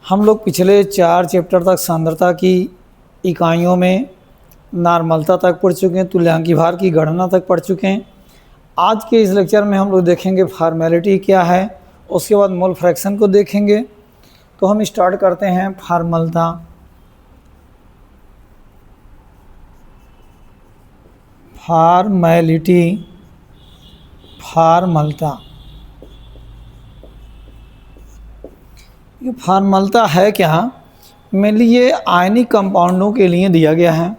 हम लोग पिछले 4 चैप्टर तक सांद्रता की इकाइयों में नॉर्मलता तक पढ़ चुके हैं, तुल्यांकी भार की गणना तक पढ़ चुके हैं। आज के इस लेक्चर में हम लोग देखेंगे फार्मेलिटी क्या है, उसके बाद मोल फ्रैक्शन को देखेंगे। तो हम स्टार्ट करते हैं फार्मलता। फार्मेलिटी, फार्मलता, ये फार्मलता है क्या? मेनली ये आयनिक कंपाउंडों के लिए दिया गया है।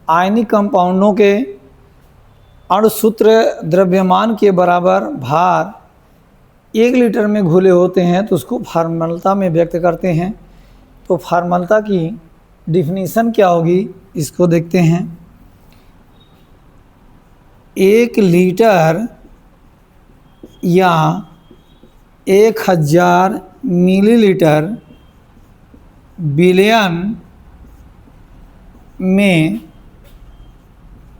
आयनिक कंपाउंडों के अणुसूत्र द्रव्यमान के बराबर भार 1 लीटर में घुले होते हैं तो उसको फार्मलता में व्यक्त करते हैं। तो फार्मलता की डिफिनीशन क्या होगी इसको देखते हैं। 1 लीटर या 1000 मिलीलीटर विलयन में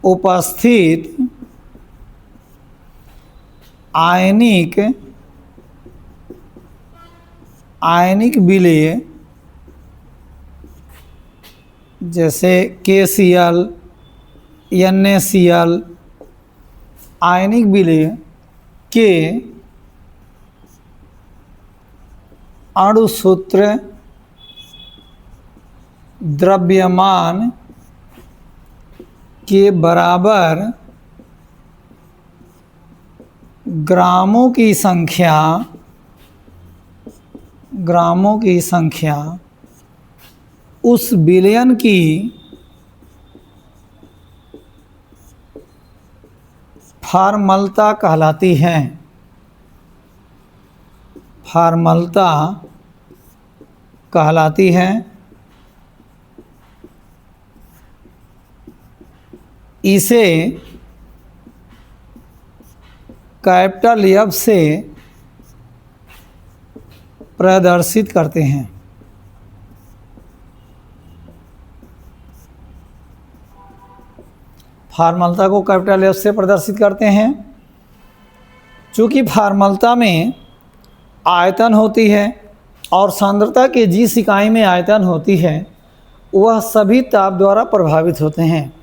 उपस्थित आयनिक विलेय जैसे KCl, NaCl आयनिक विलेय के अणुसूत्र द्रव्यमान के बराबर ग्रामों की संख्या उस विलयन की फार्मलता कहलाती है। फार्मलता कहलाती है। इसे कैपिटल F से प्रदर्शित करते हैं। फार्मलता को कैपिटल F से प्रदर्शित करते हैं। चूँकि फार्मलता में आयतन होती है और सांद्रता के जिस इकाई में आयतन होती है वह सभी ताप द्वारा प्रभावित होते हैं।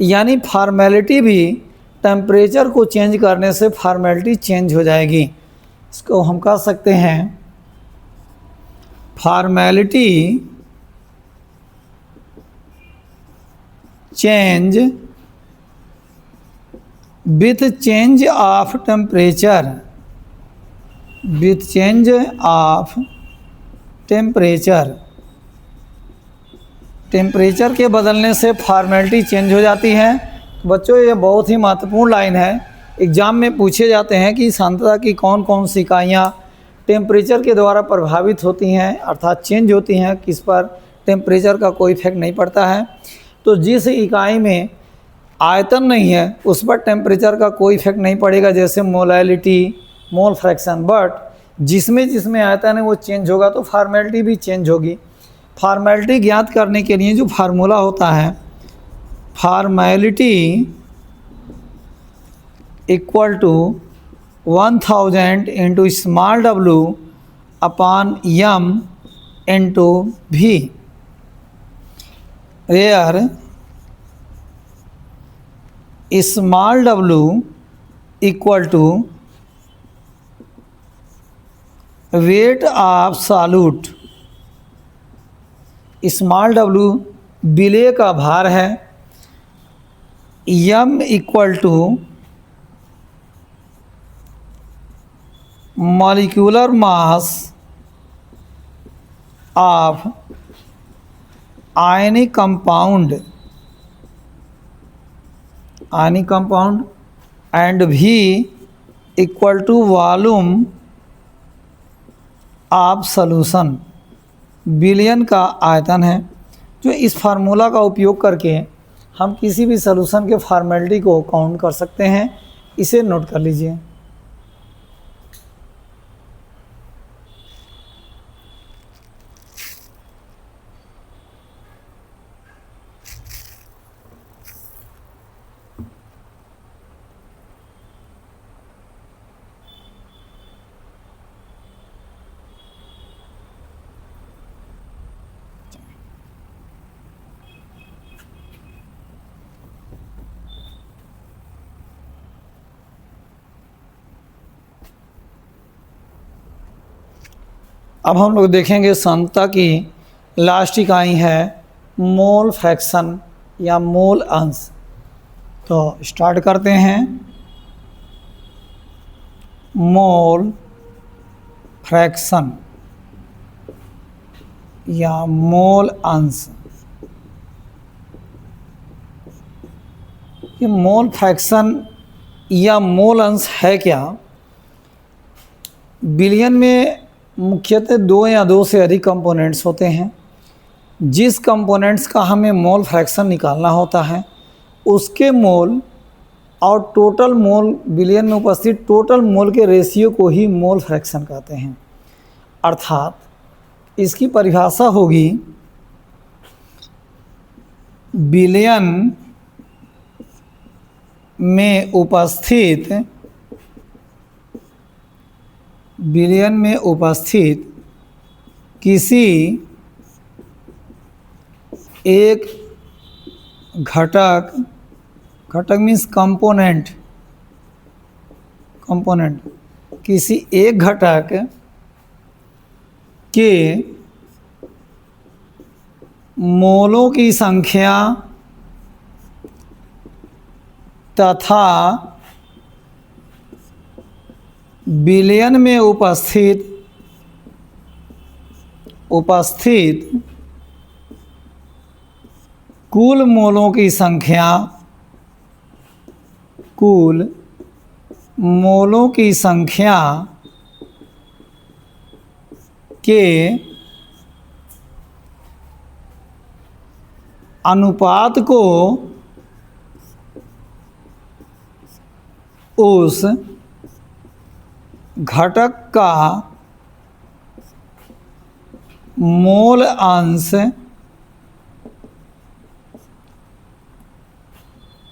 यानी फार्मेलिटी भी टेम्परेचर को चेंज करने से फार्मेलिटी चेंज हो जाएगी। इसको हम कह सकते हैं formality change with change of temperature, with change of temperature. Temperature के बदलने से फार्मेलिटी चेंज हो जाती है। बच्चों ये बहुत ही महत्वपूर्ण लाइन है, एग्ज़ाम में पूछे जाते हैं कि सांद्रता की कौन कौन सी इकाइयाँ टेम्परेचर के द्वारा प्रभावित होती हैं अर्थात चेंज होती हैं, किस पर टेम्परेचर का कोई इफेक्ट नहीं पड़ता है। तो जिस इकाई में आयतन नहीं है उस पर टेम्परेचर का कोई इफेक्ट नहीं पड़ेगा, जैसे मोलैलिटी, मोल फ्रैक्शन। बट जिसमें आयतन है वो चेंज होगा तो फार्मेलिटी भी चेंज होगी। फार्मेलिटी ज्ञात करने के लिए जो फार्मूला होता है, formality equal to 1000 into small w upon m into v, where small w equal to weight of solute. Small w विलेय का भार है, m equal to molecular mass of ionic compound and v equal to volume of solution. विलयन का आयतन है। जो इस फार्मूला का उपयोग करके हम किसी भी सॉल्यूशन के फार्मेलिटी को काउंट कर सकते हैं, इसे नोट कर लीजिए। अब हम लोग देखेंगे सांद्रता की लास्ट इकाई है मोल फ्रैक्शन या मोल अंश। तो स्टार्ट करते हैं। मोल फ्रैक्शन या मोल अंश। ये मोल फ्रैक्शन या मोल अंश है क्या? विलयन में मुख्यतः दो या दो से अधिक कंपोनेंट्स होते हैं। जिस कंपोनेंट्स का हमें मोल फ्रैक्शन निकालना होता है उसके मोल और टोटल मोल, विलयन में उपस्थित टोटल मोल के रेशियो को ही मोल फ्रैक्शन कहते हैं। अर्थात इसकी परिभाषा होगी विलयन में उपस्थित किसी एक घटक मीन्स कंपोनेंट, किसी एक घटक के मोलों की संख्या तथा विलयन में उपस्थित कुल मोलों की संख्या के अनुपात को उस घटक का मोल अंश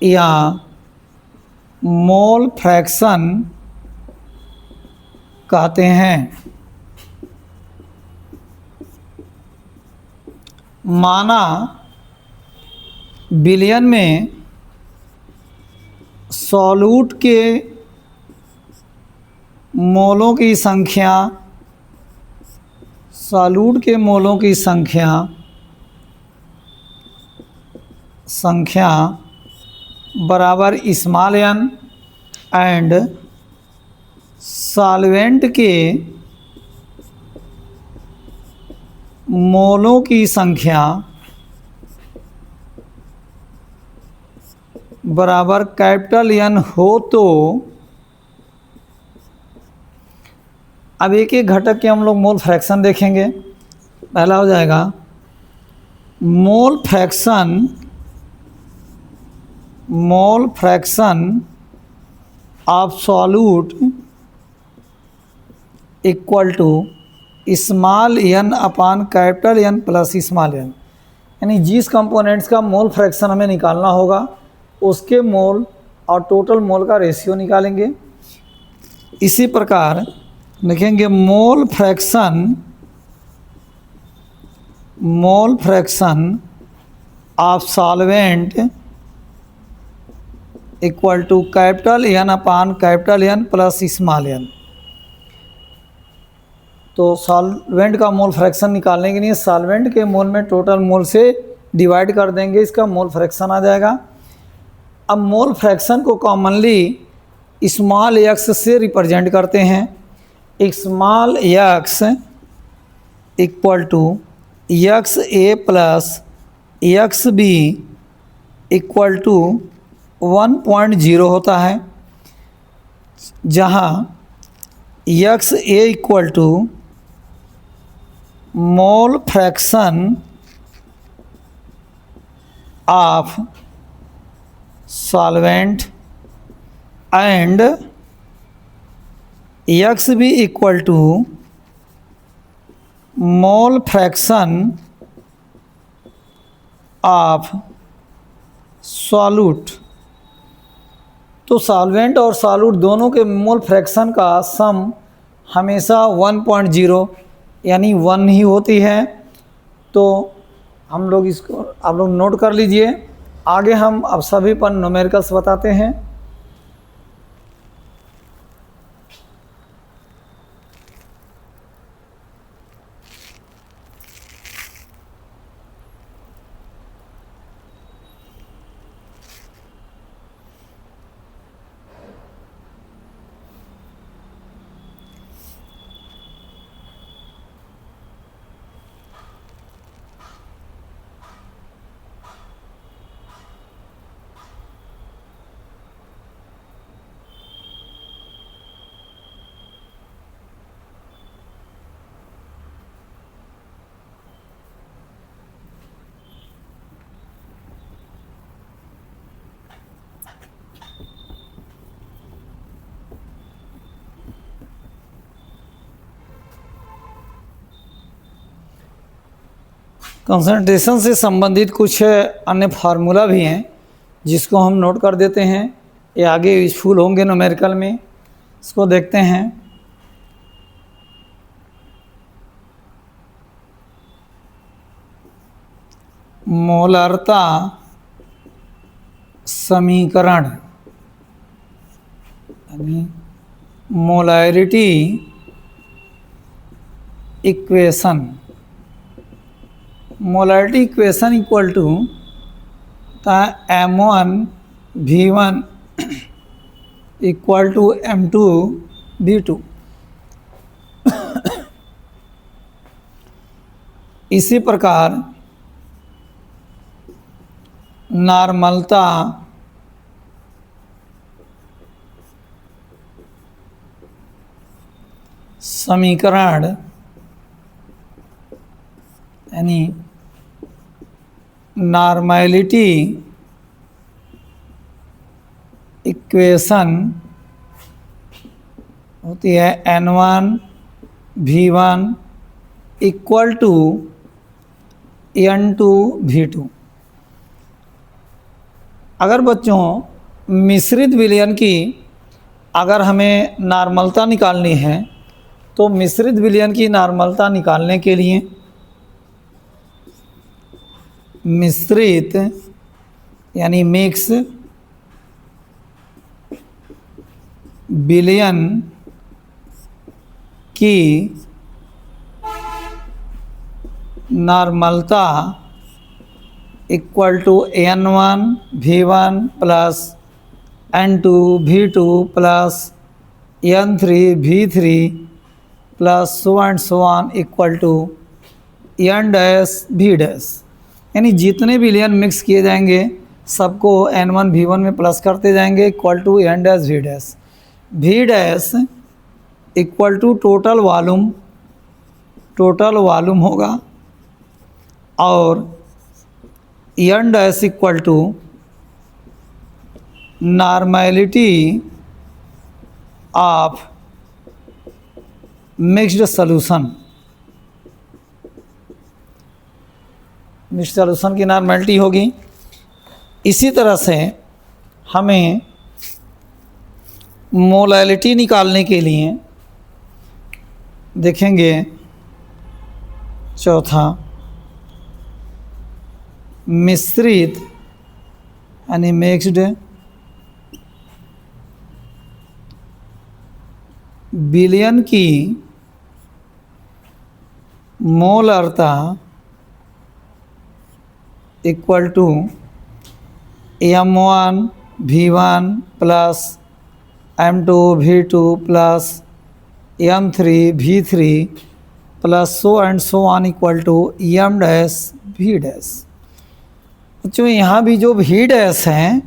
या मोल फ्रैक्शन कहते हैं। माना विलयन में सॉल्यूट के मोलों की संख्या बराबर स्मॉल n एंड सॉल्वेंट के मोलों की संख्या बराबर कैपिटल N हो तो अब एक एक घटक के हम लोग मोल फ्रैक्शन देखेंगे। पहला हो जाएगा mole fraction of solute equal to small n upon capital N plus small n। यानी जिस कंपोनेंट्स का मोल फ्रैक्शन हमें निकालना होगा उसके मोल और टोटल मोल का रेशियो निकालेंगे। इसी प्रकार लिखेंगे mole fraction of solvent equal to capital N upon capital N plus small n। तो सॉल्वेंट का मोल फ्रैक्शन निकालने के लिए सॉल्वेंट के मोल में टोटल मोल से डिवाइड कर देंगे, इसका मोल फ्रैक्शन आ जाएगा। अब मोल फ्रैक्शन को कॉमनली स्मॉल x से रिप्रेजेंट करते हैं। Small x equal to XA plus XB equal to 1.0 होता है, जहाँ XA equal to mole fraction of solvent and XB equal to mole fraction of solute. तो सॉल्वेंट और solute दोनों के मोल फ्रैक्शन का सम हमेशा 1.0 यानी 1 ही होती है। तो हम लोग इसको आप लोग नोट कर लीजिए। आगे हम अब सभी पर न्यूमेरिकल्स बताते हैं। कंसंट्रेशन से संबंधित कुछ अन्य फार्मूला भी हैं जिसको हम नोट कर देते हैं, ये आगे यूजफुल होंगे न्यूमेरिकल में। इसको देखते हैं। मोलरता समीकरण यानी molarity equation. Molarity equation equal to M1 V1 equal to M2 V2। इसी प्रकार नॉर्मलता समीकरण यानी नॉर्मैलिटी इक्वेशन होती है N1 V1 equal to N2 V2। अगर बच्चों मिश्रित विलयन की अगर हमें नॉर्मलता निकालनी है तो मिश्रित विलयन की नॉर्मलता निकालने के लिए मिश्रित यानी मिक्स विलयन की नॉर्मलता equal to N1 V1 plus N2 V2 plus N3 V3 plus so and so on equal to N dash V dash. यानी जितने विलयन मिक्स किए जाएंगे सबको N1 V1 में प्लस करते जाएंगे equal to N dash V dash. V dash equal to total volume होगा और N dash equal to normality of mixed solution. Mixed solution की नॉर्मैलिटी होगी। इसी तरह से हमें मोलैलिटी निकालने के लिए देखेंगे चौथा मिश्रित यानी मिक्स्ड विलयन की मोलरता equal to M1 V1 plus M2 V2 plus M3 V3 plus so and so on equal to M dash V dash. बच्चों यहाँ भी जो V डैश हैं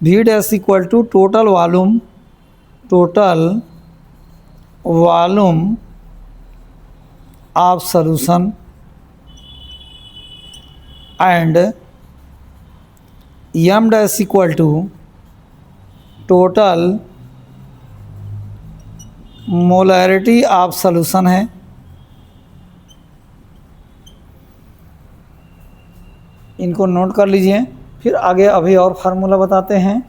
V dash equal to total volume of solution and M dash equal to total molarity of solution है। इनको note कर लीजिए, फिर आगे अभी और फार्मूला बताते हैं।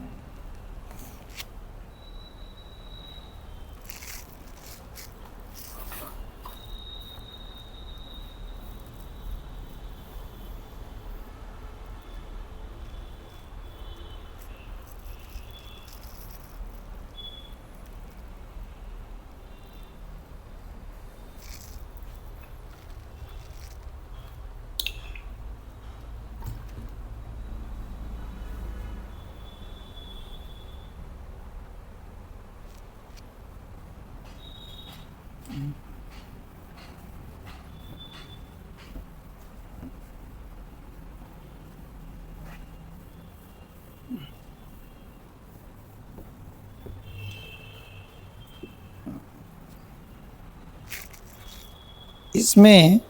इसमें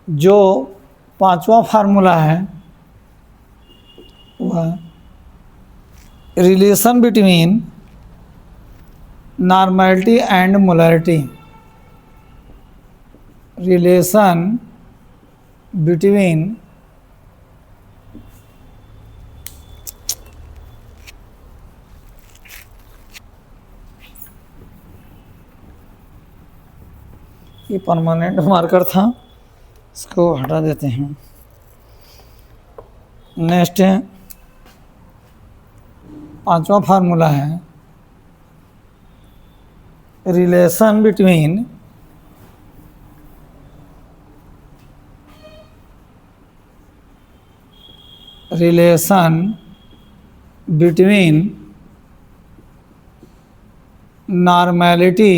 जो पांचवा फार्मूला है वह relation between normality and molarity. Relation between ये परमानेंट मार्कर था, इसको हटा देते हैं। नेक्स्ट है 5वां फार्मूला है relation between normality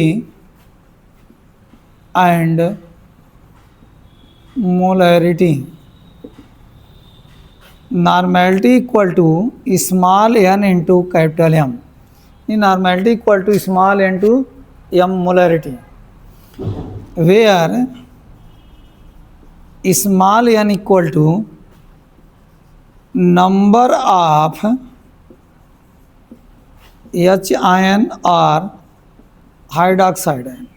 and molarity. Normality equal to small n into capital M। Normality equal to small n to M molarity, where small n equal to number of H ion और hydroxide ion.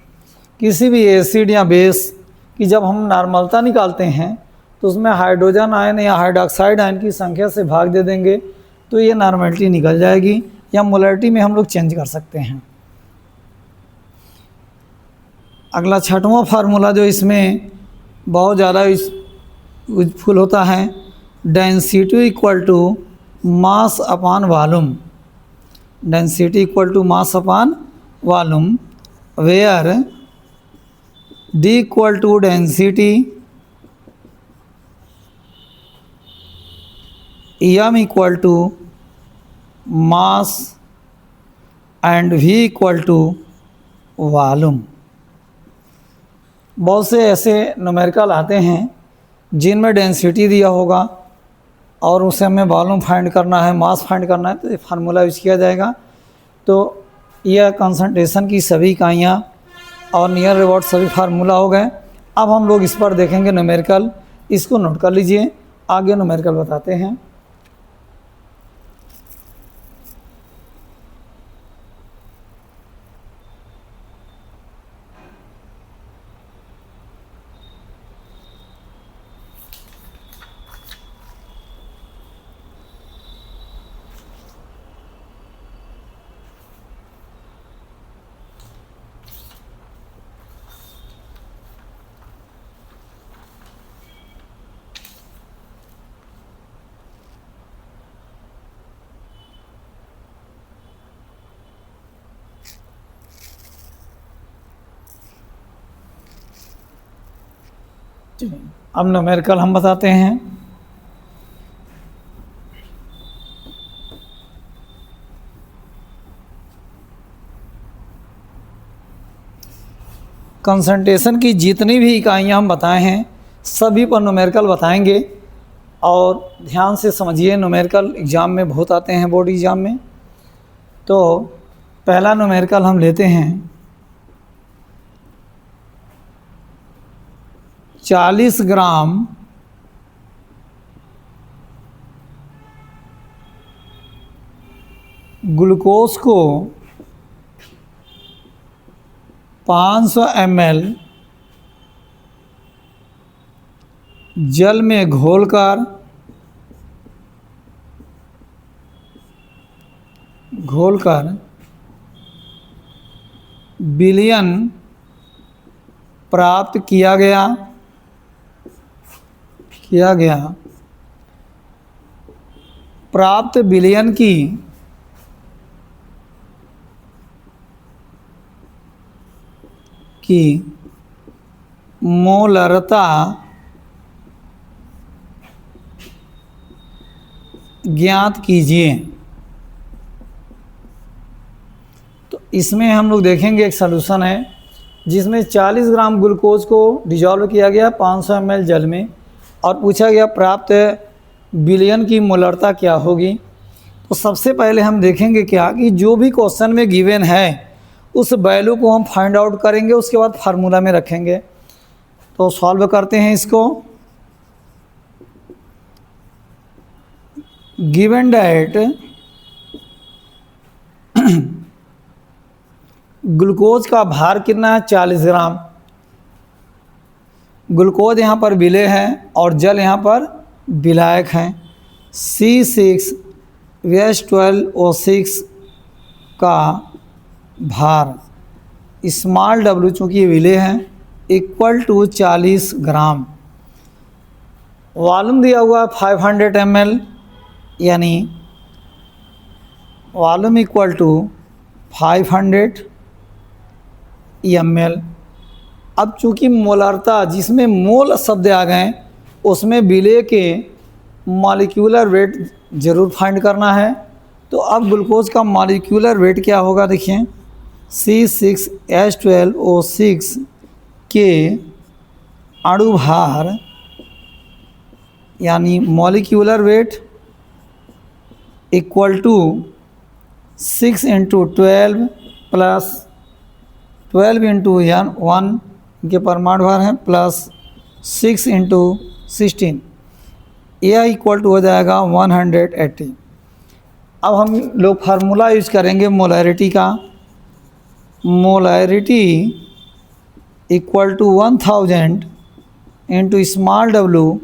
किसी भी acid या base की जब हम नॉर्मलता निकालते हैं तो उसमें हाइड्रोजन आयन या हाइड्रोक्साइड आयन की संख्या से भाग दे देंगे तो ये नॉर्मेलिटी निकल जाएगी, या मोलैरिटी में हम लोग चेंज कर सकते हैं। अगला 6वां फार्मूला जो इसमें बहुत ज़्यादा यूजफुल होता है, density equal to mass upon volume. Density equal to mass upon volume, where D equal to density, M equal to mass and V equal to volume. बहुत से ऐसे न्यूमेरिकल आते हैं जिनमें डेंसिटी दिया होगा और उसे हमें वॉल्यूम फाइंड करना है, मास फाइंड करना है, तो ये फार्मूला यूज किया जाएगा। तो यह कंसंट्रेशन की सभी इकाइयाँ और नियर अबाउट सभी फार्मूला हो गए। अब हम लोग इस पर देखेंगे न्यूमेरिकल, इसको नोट कर लीजिए, आगे न्यूमेरिकल बताते हैं। अब न्यूमेरिकल हम बताते हैं। कंसंट्रेशन की जितनी भी इकाइयाँ हम बताए हैं सभी पर न्यूमेरिकल बताएंगे, और ध्यान से समझिए, न्यूमेरिकल एग्ज़ाम में बहुत आते हैं, बोर्ड एग्ज़ाम में। तो पहला न्यूमेरिकल हम लेते हैं 40 ग्राम ग्लूकोज को 500 ml जल में घोलकर विलयन प्राप्त किया गया। प्राप्त विलयन की मोलरता ज्ञात कीजिए। तो इसमें हम लोग देखेंगे एक सलूशन है जिसमें 40 ग्राम ग्लूकोज को डिजॉल्व किया गया 500 ml जल में, और पूछा गया प्राप्त विलयन की मोलरता क्या होगी। तो सबसे पहले हम देखेंगे क्या कि जो भी क्वेश्चन में गिवन है उस वैल्यू को हम फाइंड आउट करेंगे, उसके बाद फार्मूला में रखेंगे। तो सॉल्व करते हैं इसको। गिवन डेट ग्लूकोज का भार कितना है 40 ग्राम, ग्लूकोज यहाँ पर विलेय है और जल यहाँ पर विलायक हैं। C6H12O6 का भार स्मॉल w चूँकि विलेय है इक्वल टू 40 ग्राम। वॉल्यूम दिया हुआ 500 ml, यानी वॉल्यूम इक्वल टू 500 ml। अब चूँकि मोलारता जिसमें मोल शब्द आ गए उसमें विलेय के मॉलिक्यूलर वेट ज़रूर फाइंड करना है। तो अब ग्लूकोज का मॉलिक्यूलर वेट क्या होगा, देखिए C6H12O6 के अणु भार यानी molecular weight equal to 6 × 12 plus 12 × 1 के परमाणु भार हैं प्लस 6 × 16, यह इक्वल टू हो जाएगा 180। अब हम लोग फार्मूला यूज करेंगे मोलैरिटी का। Molarity equal to 1000 into small w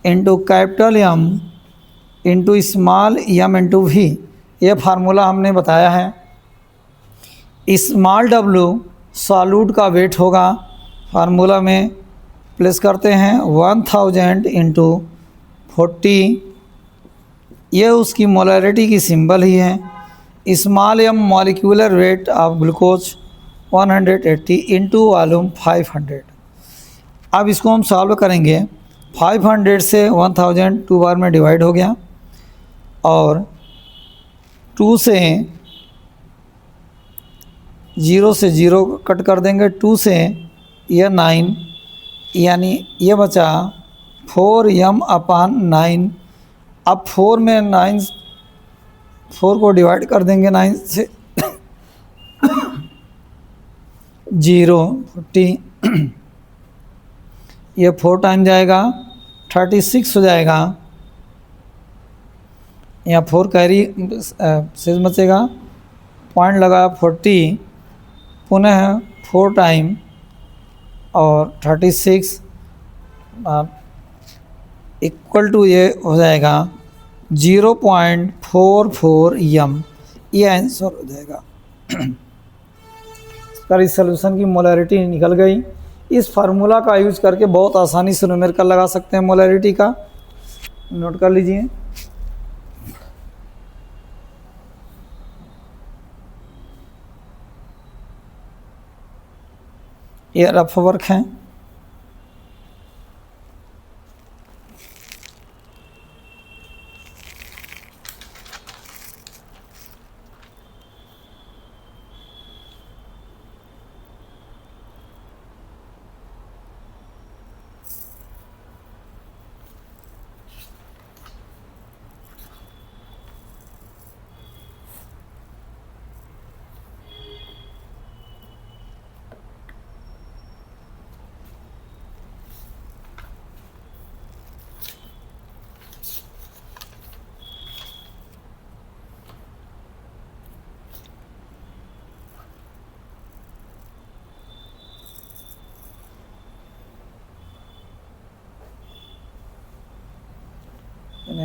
into capital M into small m into v। यह फार्मूला हमने बताया है। स्मॉल w सॉल्यूट का वेट होगा, फार्मूला में प्लेस करते हैं 1000 इंटू 40, यह उसकी मोलैरिटी की सिंबल ही है। Small m molecular weight of glucose 180 into volume 500। अब इसको हम सॉल्व करेंगे। 500 से 1000 2 बार में डिवाइड हो गया और 2 से 0 कट कर देंगे, 2 से यह 9, यानी ये बचा 4m/9। अब 4 में 4 को डिवाइड कर देंगे 9 से 40, ये 4 टाइम जाएगा 36 हो जाएगा। यहाँ 4 कैरी शेष बचेगा, पॉइंट लगा 40, पुनः 4 टाइम और 36 इक्वल टू ये हो जाएगा 0.44 m। ये आंसर हो जाएगा। इसका इस सॉल्यूशन की मोलैरिटी निकल गई। इस फार्मूला का यूज करके बहुत आसानी से न्यूमेरिकल लगा सकते हैं मोलैरिटी का, नोट कर लीजिए। ये रफ वर्क है।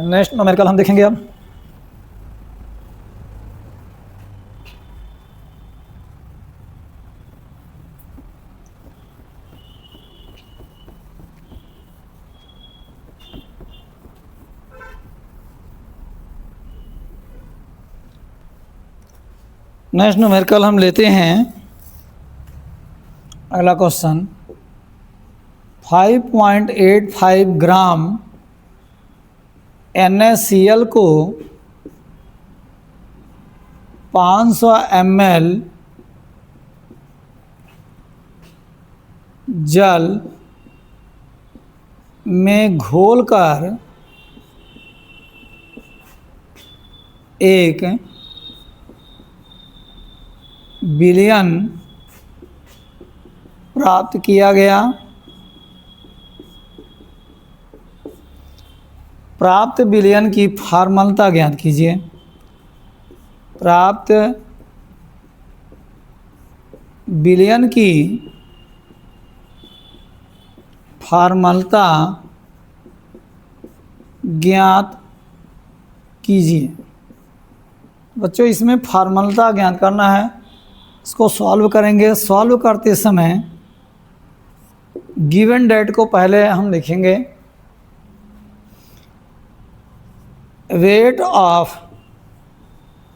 नेक्स्ट न्यूमेरिकल हम देखेंगे। अब नेक्स्ट न्यूमेरिकल हम लेते हैं अगला क्वेश्चन। 5.85 ग्राम NaCl को 500 ml जल में घोलकर एक विलयन प्राप्त किया गया। प्राप्त विलयन की फार्मलता ज्ञात कीजिए। प्राप्त विलयन की फॉर्मलता ज्ञात कीजिए। बच्चों इसमें फॉर्मलता ज्ञात करना है, इसको सॉल्व करेंगे। सॉल्व करते समय गिवन डेट को पहले हम लिखेंगे। Weight of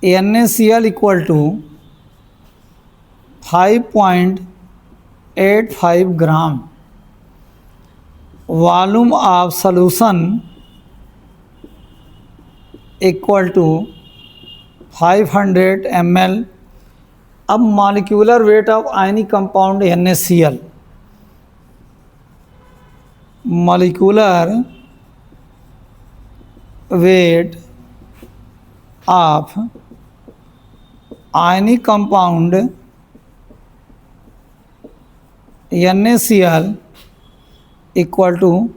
NaCl equal to 5.85 gram. Volume of solution equal to 500 ml। अब molecular weight of ionic compound NaCl, molecular weight of ionic compound NaCl equal to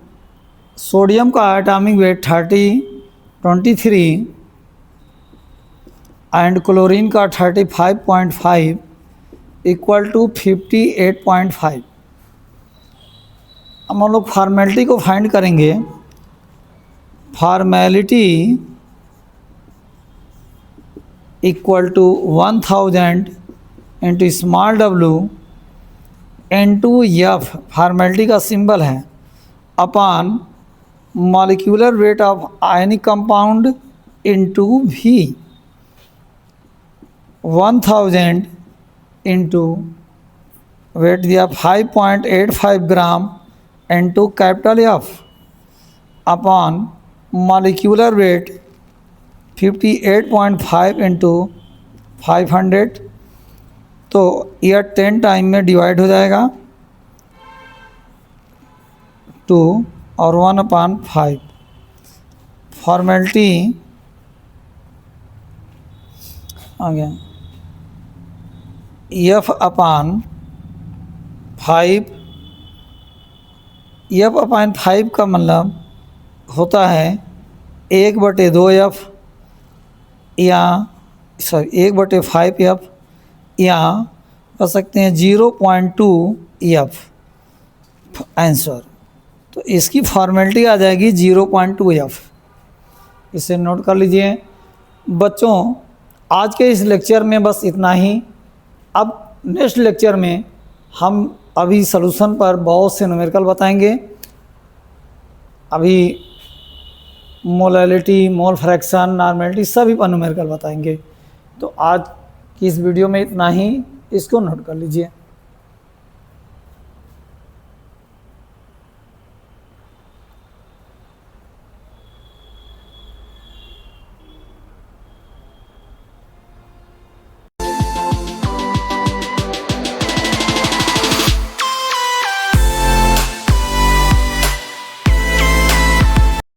sodium का atomic weight 23 and chlorine का 35.5 equal to 58.5। अब हम लोग formality को find करेंगे। Formality equal to 1000 into small w into F, formality का symbol है, upon molecular weight of ionic compound into V। 1000 into weight दिया 5.85 gram into capital F upon molecular weight 58.5 into 500। तो यह 10 टाइम में divide हो जाएगा 2 और 1/5। फॉर्मेलिटी आ गया F अपॉन 5। F अपॉन 5 का मतलब होता है 1/2F या 1/5F या कह सकते हैं 0.2F आंसर। तो इसकी फॉर्मेलिटी आ जाएगी 0.2F। इसे नोट कर लीजिए। बच्चों आज के इस लेक्चर में बस इतना ही। अब नेक्स्ट लेक्चर में हम अभी सॉल्यूशन पर बहुत से न्यूमेरिकल बताएंगे। अभी मोलैलिटी, मोल फ्रैक्शन, नॉर्मेलिटी सभी पर न्यूमेरिकल बताएंगे। तो आज की इस वीडियो में इतना ही, इसको नोट कर लीजिए।